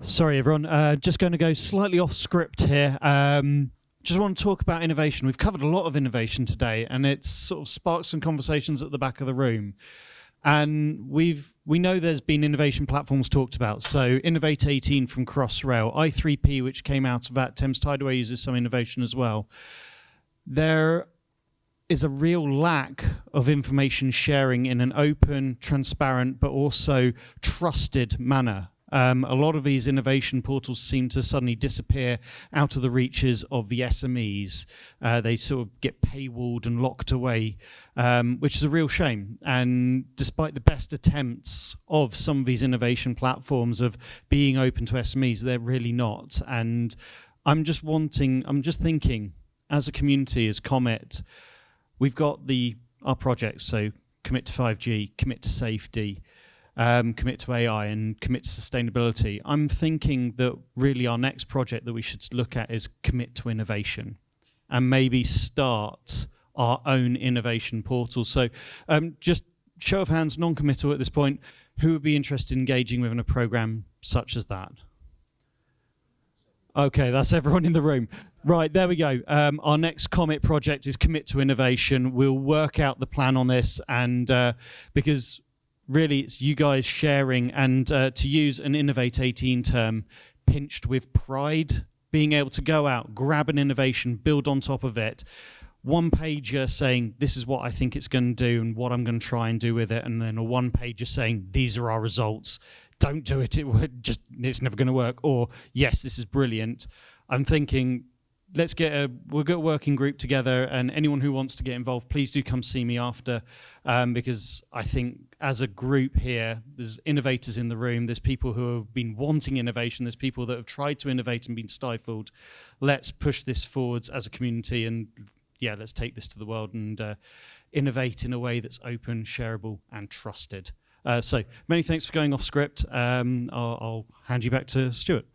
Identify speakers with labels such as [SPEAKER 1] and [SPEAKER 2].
[SPEAKER 1] Sorry, everyone. Just going to go slightly off script here. Just want to talk about innovation. We've covered a lot of innovation today, and it's sort of sparked some conversations at the back of the room. And we know there's been innovation platforms talked about. So Innovate 18 from Crossrail, i3P, which came out of that, Thames Tideway uses some innovation as well. There is a real lack of information sharing in an open, transparent, but also trusted manner. A lot of these innovation portals seem to suddenly disappear out of the reaches of the SMEs. They sort of get paywalled and locked away, which is a real shame. And despite the best attempts of some of these innovation platforms of being open to SMEs, they're really not. And I'm just thinking, as a community, as COMIT, we've got our projects, so commit to 5G, commit to safety, commit to AI and commit to sustainability. I'm thinking that really our next project that we should look at is commit to innovation and maybe start our own innovation portal. So just show of hands, non-committal at this point, who would be interested in engaging within a program such as that? Okay, that's everyone in the room. Right, there we go. Our next COMIT project is commit to innovation. We'll work out the plan on this, and because really it's you guys sharing, and to use an Innovate 18 term, pinched with pride, being able to go out, grab an innovation, build on top of it, one-pager saying, this is what I think it's going to do and what I'm going to try and do with it, and then a one-pager saying, these are our results. Don't do it, it's never going to work, or yes, this is brilliant. I'm thinking, we'll get a working group together, and anyone who wants to get involved, please do come see me after, because I think as a group here, there's innovators in the room, there's people who have been wanting innovation, there's people that have tried to innovate and been stifled. Let's push this forwards as a community, and yeah, let's take this to the world and innovate in a way that's open, shareable, and trusted. So many thanks for going off script. I'll hand you back to Stuart.